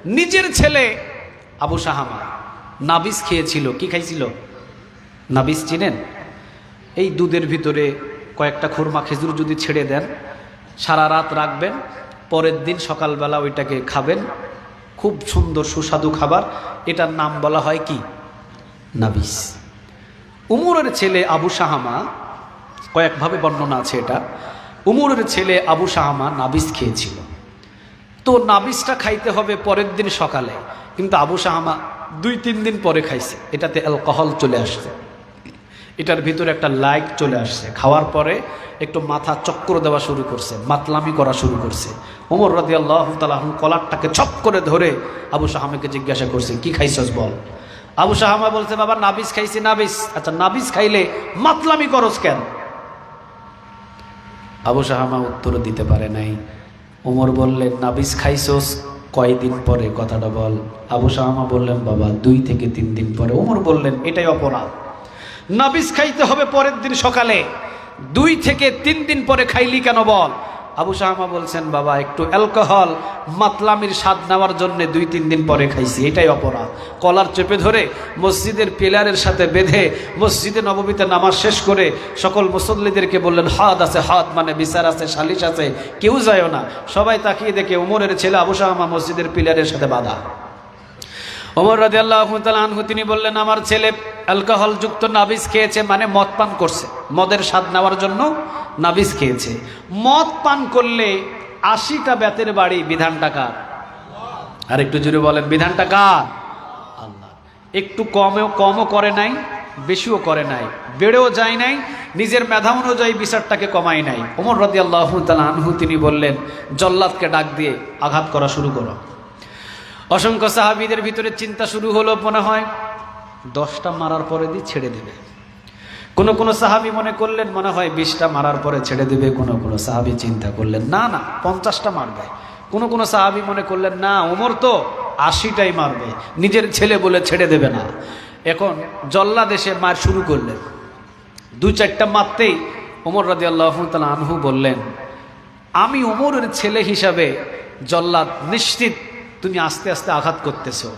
নিজের ছেলে আবু শাহামা নাবিস খেয়েছিল। কি খাইছিল? নাবিস চিনেন? এই দুধের ভিতরে কয়েকটা খুরমা খেজুর যদি ছেড়ে দেন, সারা রাত রাখবেন, পরের দিন সকালবেলা ওইটাকে খাবেন। খুব সুন্দর সুস্বাদু খাবার। এটার নাম বলা হয় কি? নাবিস। উমরের ছেলে আবু শাহামা, কয়েকভাবে বর্ণনা আছে এটা, উমরের ছেলে আবু শাহামা নাবিস খেয়েছিল। তো নাবিসটা খাইতে হবে পরের দিন সকালে, কিন্তু আবু শাহামা 2-3 দিন পরে খাইছে। এটাতে অ্যালকোহল চলে আসছে, এটার ভিতরে একটা লাইক চলে আসছে। খাওয়ার পরে একটু মাথা চক্কর দেওয়া শুরু করছে, মাতলামি করা শুরু করছে। ওমর রাদিয়াল্লাহু তাআলা কলারটাকে ছপ করে ধরে আবু শাহামাকে জিজ্ঞাসা করছে, কি খাইছস বল? আবু শাহামা বলছে, বাবা নাবিস খাইছি। নাবিস? আচ্ছা, নাবিস খাইলে মাতলামি করস কেন? আবু শাহামা উত্তর দিতে পারে নাই। ওমর বললেন, নাবিস খাইছস কয়দিন পরে, কথাটা বল। আবু শাহামা বললেন, বাবা 2 থেকে 3 দিন পরে। ওমর বললেন, এটাই অপরাধ, নাবিস খাইতে হবে পরের দিন সকালে, 2 থেকে 3 দিন পরে খাইলি কেন বল? আবু শাহামা বলছেন, বাবা একটু অ্যালকোহল মাতলামির স্বাদ নেওয়ার জন্য 2-3 দিন পরে খাইছি, এটাই অপরাধ। কলার চেপে ধরে মসজিদের পিলারের সাথে বেঁধে মসজিদে নববীতে নামাজ শেষ করে সকল মুসল্লিদেরকে বললেন, হাদ আছে, হাদ মানে বিচার আছে, সালিশ আছে, কেউ যায় না। সবাই তাকিয়ে দেখে ওমরের ছেলে আবু শাহামা মসজিদের পিলারের সাথে বাঁধা। ওমর রাদিয়াল্লাহু তাআলা আনহু তিনি বললেন, আমার ছেলে অ্যালকোহল যুক্ত নাবিস খেয়েছে, মানে মদ পান করছে, মদের স্বাদ নেওয়ার জন্য নাবিস খেয়েছে। মদ পান করলে 80টা বেতের বাড়ি, বিধানটা কার? আর একটু জোরে বলেন, বিধানটা কার? আল্লাহ। একটু কমও করে নাই, বেশিও করে নাই, বেড়েও যায় নাই, নিজের মেধা অনুযায়ী বিচারটাকে কমাই নাই। ওমর রাদিয়াল্লাহু তাআলা আনহু তিনি বললেন, জল্লাদকে ডাক দিয়ে আঘাত করা শুরু করো। অসংখ্য সাহাবীদের ভিতরে চিন্তা শুরু হলো, মনে হয় 10টা মারার পরে দিয়ে ছেড়ে দেবে। কোন সাহাবী মনে করলেন মনে হয় 20টা মারার পরে ছেড়ে দেবে। কোন সাহাবী চিন্তা করলেন না 50টা মারবে। কোন সাহাবী মনে করলেন না, ওমর তো 80টাই মারবে, নিজের ছেলে বলে ছেড়ে দেবে না। এখন জল্লাদ এসে মার শুরু করলেন। 2-4টা মারতেই ওমর রাদিয়াল্লাহু তাআলা আনহু বললেন, আমি ওমরের ছেলে হিসাবে জল্লাদ নিশ্চিত তুমি আস্তে আস্তে আঘাত করতেছো,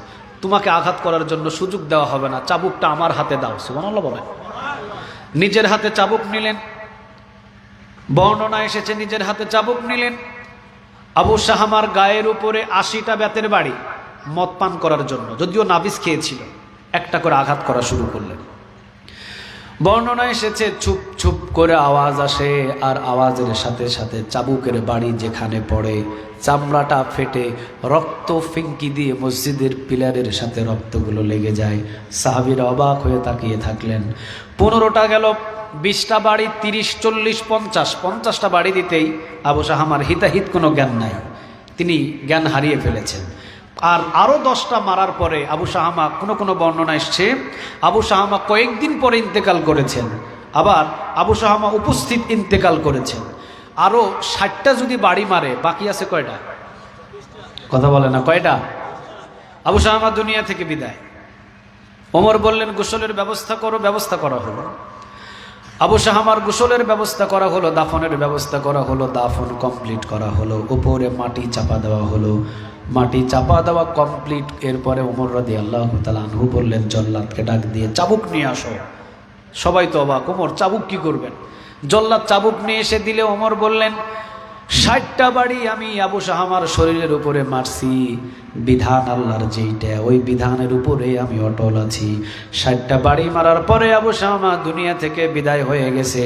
তোমাকে আঘাত করার জন্য সুযোগ দেওয়া হবে না, চাবুকটা আমার হাতে দাও। সুবহানাল্লাহ বলেন। নিজের হাতে চাবুক নিলেন, বর্ণনা এসেছে নিজের হাতে চাবুক নিলেন। আবু শাহামার গায়ের উপরে 80টা বেতের বাড়ি মদ পান করার জন্য, যদিও নাবিস খেয়েছিল, একটা করে আঘাত করা শুরু করলেন। বর্ণনা এসেছে ছুপ ছুপ করে আওয়াজ আসে, আর আওয়াজের সাথে সাথে চাবুকের বাড়ি যেখানে পড়ে চামড়াটা ফেটে রক্ত ফিঙ্কি দিয়ে মসজিদের পিলারের সাথে রক্তগুলো লেগে যায়। সাহাবীরা অবাক হয়ে তাকিয়ে থাকলেন। 15টা গেল, 20টা বাড়ি, 30, 40, 50টা বাড়ি দিতেই আবু শাহামার হিতাহিত কোনো জ্ঞান নাই, তিনি জ্ঞান হারিয়ে ফেলেছেন। আর আরও 10টা মারার পরে আবু শাহামা, কোনো বর্ণনা এসছে আবু শাহামা কয়েকদিন পরে ইন্তেকাল করেছেন, আবার আবু শাহামা উপস্থিত ইন্তেকাল করেছেন। আরও 60টা যদি বাড়ি মারে, বাকি আছে কয়টা? কথা বলে না, কয়টা? আবু শাহামা দুনিয়া থেকে বিদায়। ওমর বললেন, গোসলের ব্যবস্থা করো। ব্যবস্থা করা হলো। আবু শাহামার গোসলের ব্যবস্থা করা হলো, দাফনের ব্যবস্থা করা হলো, দাফন কমপ্লিট করা হলো, উপরে মাটি চাপা দেওয়া হলো। মাটি চাপা দেওয়া কমপ্লিট। এরপরে ওমর রাদিয়াল্লাহু তাআলা আনহু বললেন, জল্লাদকে ডাক দিয়ে চাবুক নিয়ে আসো। সবাই তো অবাক, ওমর চাবুক কি করবেন? জল্লাদ চাবুক নিয়ে এসে দিলে ওমর বললেন, 60টা বাড়ি আমি আবু শাহামার শরীরের উপরে মারছি, বিধান আল্লাহর যেইটা, ওই বিধানের উপরে আমি অটল আছি। 60টা বাড়ি মারার পরে আবু শাহামা দুনিয়া থেকে বিদায় হয়ে গেছে,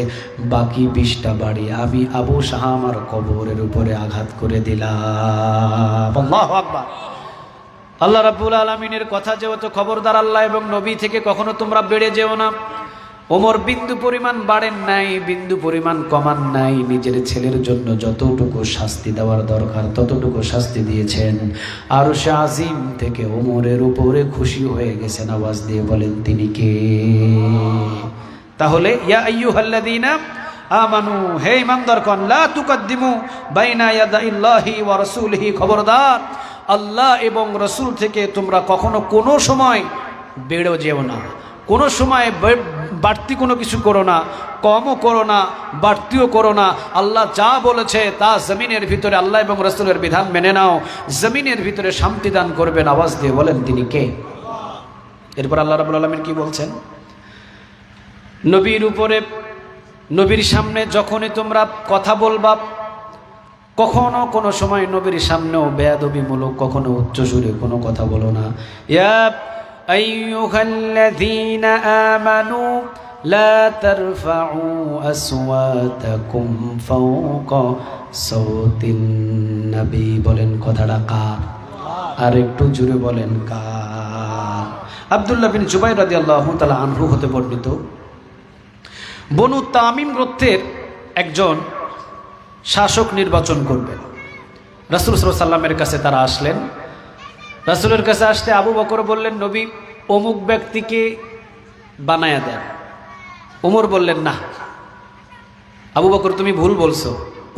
বাকি 20টা বাড়ি আমি আবু শাহামার কবরের উপরে আঘাত করে দিলাম। আল্লাহু আকবার। আল্লাহ রাব্বুল আলামিনের কথা যেহেতু, খবরদার আল্লাহ এবং নবী থেকে কখনো তোমরা বেড়ে যেও না। ওমর বিন্দু পরিমাণ বাড়েন নাই, বিন্দু পরিমাণ কমান নাই, নিজের ছেলের জন্য যতটুকু শাস্তি দেওয়ার দরকার ততটুকু শাস্তি দিয়েছেন। আরশে আজিম থেকে ওমরের উপরে খুশি হয়ে গেছেন। আওয়াজ দিয়ে বলেন, তিনি কে? তাহলে ইয়া আইয়ুহাল্লাযীনা আমানু, হে ঈমানদারগণ, লা তুকাদ্দিমু বাইনা ইয়াদাইল্লাহি ওয়া রাসূলিহি, খবরদার আল্লাহ এবং রাসূল থেকে তোমরা কখনো কোনো সময় বেড়ে যেও না, কোনো সময় বাড়তি কোনো কিছু করো না, কমও করো না, বাড়তিও করো না। আল্লাহ যা বলেছে তা জমিনের ভিতরে আল্লাহ এবং রাসূলের বিধান মেনে নাও, জমিনের ভিতরে শান্তি দান করবেন। আওয়াজ দিয়ে বলেন তিনি কে? এরপর আল্লাহ রাব্বুল আলামিন কি বলছেন? নবীর উপরে, নবীর সামনে যখনই তোমরা কথা বলবা, কখনো কোনো সময় নবীর সামনেও বেয়াদবিমূলক, কখনো উচ্চস্বরে কোনো কথা বলো না। ইয়া আইয়ুহাল্লাযীনা আমানু লা তারফাউ আসওয়াতাকুম ফাওকা সাওতিন নবী। বলেন কথাটা কার? আর একটু জোরে বলেন কার? আব্দুল্লাহ বিন জুবাইর রাদিয়াল্লাহু তাআলা আনহু হতে বর্ণিত, বনু তামিম গোত্রের একজন শাসক নির্বাচন করবেন। রাসূল সাল্লাল্লাহু আলাইহি ওয়াসাল্লামের কাছে তারা আসলেন। রাসূলের কাছে আসতে আবু বকর বললেন, নবী অমুক ব্যক্তিকে বানায়া দেন। ওমর বললেন, না আবু বকর তুমি ভুল বলছো,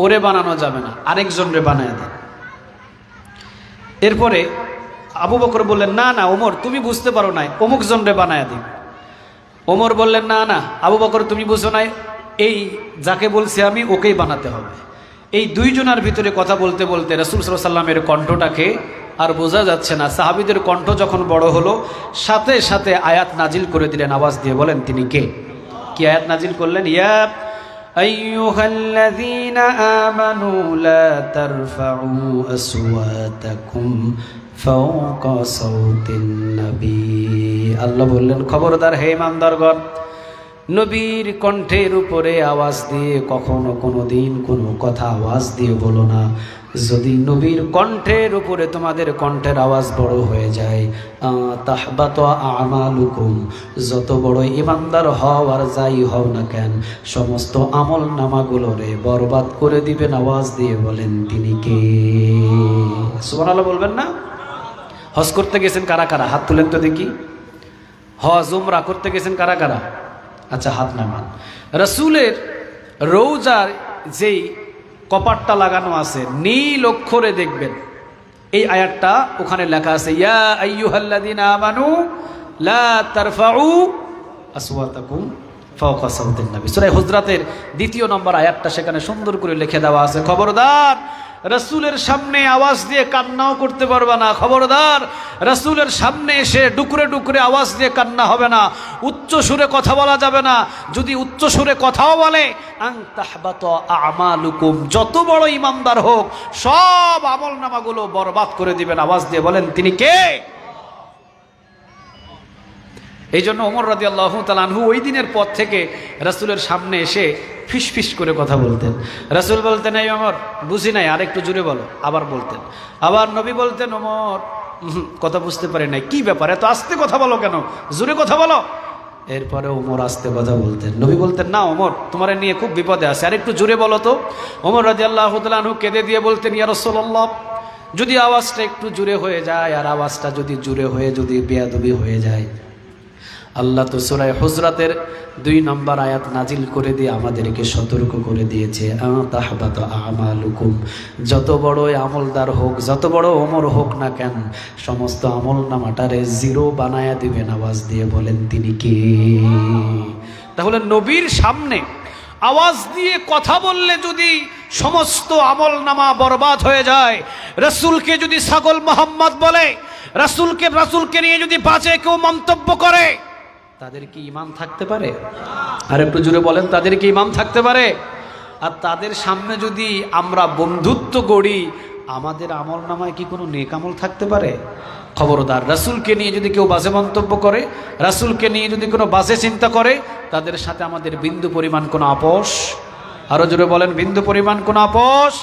ওরে বানানো যাবে না, আরেকজনরে বানায়া দেন। এরপরে আবু বকর বললেন, না না ওমর তুমি বুঝতে পারো নাই, অমুক জনরে বানায়া দিন। ওমর বললেন, না না আবু বকর তুমি বুঝো নাই, এই যাকে বলছি আমি ওকেই বানাতে হবে। এই দুইজনের ভিতরে কথা বলতে বলতে রাসূল সাল্লাল্লাহু আলাইহি ওয়াসাল্লামের কণ্ঠটাকে আর বোঝা যাচ্ছে না। সাহাবীদের কণ্ঠ যখন বড় হলো, সাথে সাথে আয়াত নাজিল করে দিলেন। আওয়াজ দিয়ে বলেন তিনি কে? কি আয়াত নাজিল করলেন? ইয়া আইয়ুহাল্লাযীনা আমানু লা তারফাউ আসওয়াতাকুম ফাওকা সাওতিন নবী। আল্লাহ বললেন, খবরদার হে ইমানদারগণ, নবীর কণ্ঠের উপরে আওয়াজ দিয়ে কখনো কোনো দিন কোনো কথা আওয়াজ দিয়ে বলো না। যদি নবীর কণ্ঠের উপরে তোমাদের কণ্ঠের আওয়াজ বড় হয়ে যায়, তাহবাত আমালুকুম, যত বড় ইমানদার হও আর যাই হও না কেন, সমস্ত আমল নামাগুলোরে বরবাদ করে দিবেন। আওয়াজ দিয়ে বলেন তিনি কে? সুবহানাল্লাহ বলবেন না? হজ করতে গেছেন কারা কারা? হাত তুলেন তো দেখি। হজ উমরা করতে গেছেন কারা কারা? আচ্ছা হাত নামান। রাসূলের রওজার যেই কপাটটা লাগানো আছে নীল অক্ষরে দেখবেন, এই আয়াতটা ওখানে লেখা আছে, ইয়া আইয়ুহাল্লাযীনা আমানু লা তারফাউ আসওয়াতাকুম ফাওকা সাওতিন নবী। সূরা হুজরাতের 2 নম্বর আয়াতটা সেখানে সুন্দর করে লিখে দেওয়া আছে, খবরদার রাসূলের সামনে আওয়াজ দিয়ে কান্নাও করতে পারবে না। খবরদার রাসূলের সামনে এসে ডুকরে ডুকরে আওয়াজ দিয়ে কান্না হবে না। উচ্চ সুরে কথা বলা যাবে না। যদি উচ্চ সুরে কথাও বলে, আন তাহবাত আমালুকুম, যত বড় ইমানদার হোক সব আমল নামাগুলো বরবাদ করে দিবেন। আওয়াজ দিয়ে বলেন তিনি কে? এই জন্য ওমর রাদিয়াল্লাহু তাআলা আনহু ওই দিনের পর থেকে রাসূলের সামনে এসে ফিস ফিস করে কথা বলতেন। রাসূল বলতেন, এই ওমর বুঝি নাই, আরেকটু জোরে বলো। আবার বলতেন। আবার নবী বলতেন, ওমর কথা বুঝতে পারে নাই, কি ব্যাপার এত আস্তে কথা বলো কেন, জোরে কথা বলো। এরপরে ওমর আস্তে কথা বলতেন। নবী বলতেন, না ওমর তোমার নিয়ে খুব বিপদে আছে, আরেকটু জোরে বলো তো। ওমর রাদিয়াল্লাহু তাআলা আনহু কেঁদে দিয়ে বলতেন, ইয়া রাসূলুল্লাহ, যদি আওয়াজটা একটু জোরে হয়ে যায়, আর আওয়াজটা যদি জোরে হয়ে যদি বেয়াদবি হয়ে যায়, আল্লাহ তো সূরা হুজরাতের 2 নম্বর আয়াত নাজিল করে দিয়ে আমাদেরকে সতর্ক করে দিয়েছে, তাহবাত আমালুকুম, যত বড় আমলদার হোক, যত বড় ওমর হোক না কেন, সমস্ত আমল নামাটারে জিরো বানায়া দিবেন। আওয়াজ দিয়ে বলেন তিনি কে? তাহলে নবীর সামনে আওয়াজ দিয়ে কথা বললে যদি সমস্ত আমল নামা বরবাদ হয়ে যায়, রাসূলকে যদি ছাগল মোহাম্মদ বলে, রাসূলকে নিয়ে যদি বাজে কেউ মন্তব্য করে, তাদের কি ঈমান থাকতে পারে? আর একটু জোরে বলেন, তাদের কি ঈমান থাকতে পারে? আর তাদের সামনে যদি আমরা বন্ধুত্ব গড়ি, আমাদের আমল নামায় কি কোনো নেক আমল থাকতে পারে? খবরদার, রাসূলকে নিয়ে যদি কেউ বাজে মন্তব্য করে, রাসূলকে নিয়ে যদি কোনো বাজে চিন্তা করে, তাদের সাথে আমাদের বিন্দু পরিমাণ কোনো আপোষ, আরো জোরে বলেন বিন্দু পরিমাণ কোনো আপোষ।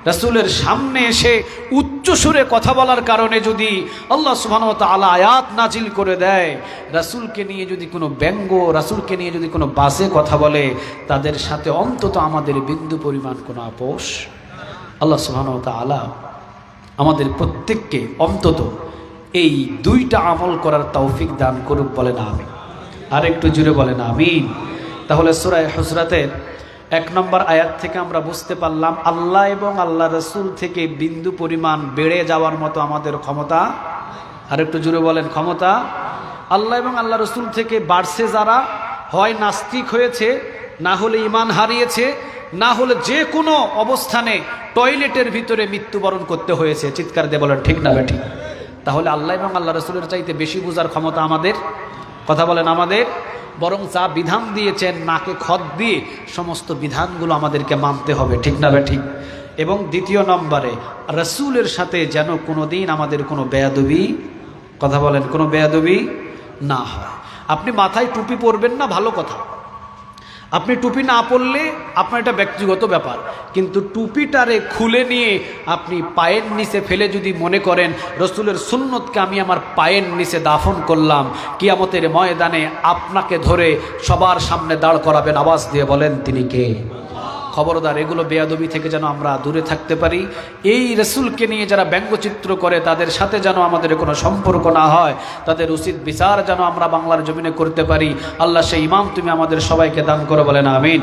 রাসূলের সামনে এসে উচ্চ সুরে কথা বলার কারণে যদি আল্লাহ সুবহানাহু ওয়া তাআলা আয়াত নাজিল করে দেয়, রাসূলকে নিয়ে যদি কোনো ব্যঙ্গ, রাসূলকে নিয়ে যদি কোনো বাজে কথা বলে, তাদের সাথে অন্তত আমাদের বিন্দু পরিমাণ কোনো আপোষ। আল্লাহ সুবহানাহু ওয়া তাআলা আমাদের প্রত্যেককে অন্তত এই 2টা আমল করার তৌফিক দান করুক, বলেন আমিন। আর একটু জুড়ে বলেন আমিন। তাহলে সূরা হুজরাতের 1 নম্বর আয়াত থেকে আমরা বুঝতে পারলাম, আল্লাহ এবং আল্লাহ রাসূল থেকে বিন্দু পরিমাণ বেড়ে যাওয়ার মতো আমাদের ক্ষমতা, আর একটু জুড়ে বলেন ক্ষমতা আল্লাহ এবং আল্লাহ রসুল থেকে বাড়ছে যারা, হয় নাস্তিক হয়েছে, না হলে ঈমান হারিয়েছে, না হলে যে কোনো অবস্থানে টয়লেটের ভিতরে মৃত্যুবরণ করতে হয়েছে। চিৎকার দিয়ে বলেন ঠিক না বেঠিক? তাহলে আল্লাহ এবং আল্লাহ রসুলের চাইতে বেশি বোঝার ক্ষমতা আমাদের? কথা বলেন আমাদের? বরং যা বিধান দিয়েছেন নাকে খত দিয়ে সমস্ত বিধানগুলো আমাদেরকে মানতে হবে। ঠিক না বেঠিক? এবং দ্বিতীয় নম্বরে রসুলের সাথে যেন কোনো দিন আমাদের কোনো বেয়াদবি, কথা বলেন, কোনো বেয়াদবি না হয়। আপনি মাথায় টুপি পরবেন না, ভালো কথা। আপনি টুপি না পরলে আপনার এটা ব্যক্তিগত ব্যাপার, কিন্তু টুপিটারে খুলে নিয়ে আপনি পায়ের নিচে ফেলে যদি মনে করেন রসুলের সুন্নতকে আমি আমার পায়ের নিচে দাফন করলাম, কিয়ামতের ময়দানে আপনাকে ধরে সবার সামনে দাঁড় করাবেন। আওয়াজ দিয়ে বলেন তিনি কে? খবরদার, এগুলো বেয়াদবি থেকে যেন আমরা দূরে থাকতে পারি। এই রসুলকে নিয়ে যারা ব্যঙ্গচিত্র করে তাদের সাথে যেন আমাদের কোনো সম্পর্ক না হয়, তাদের উচিত বিচার যেন আমরা বাংলার জমিনে করতে পারি। আল্লাহ সেই ইমাম তুমি আমাদের সবাইকে দান করো, বলেন আমিন।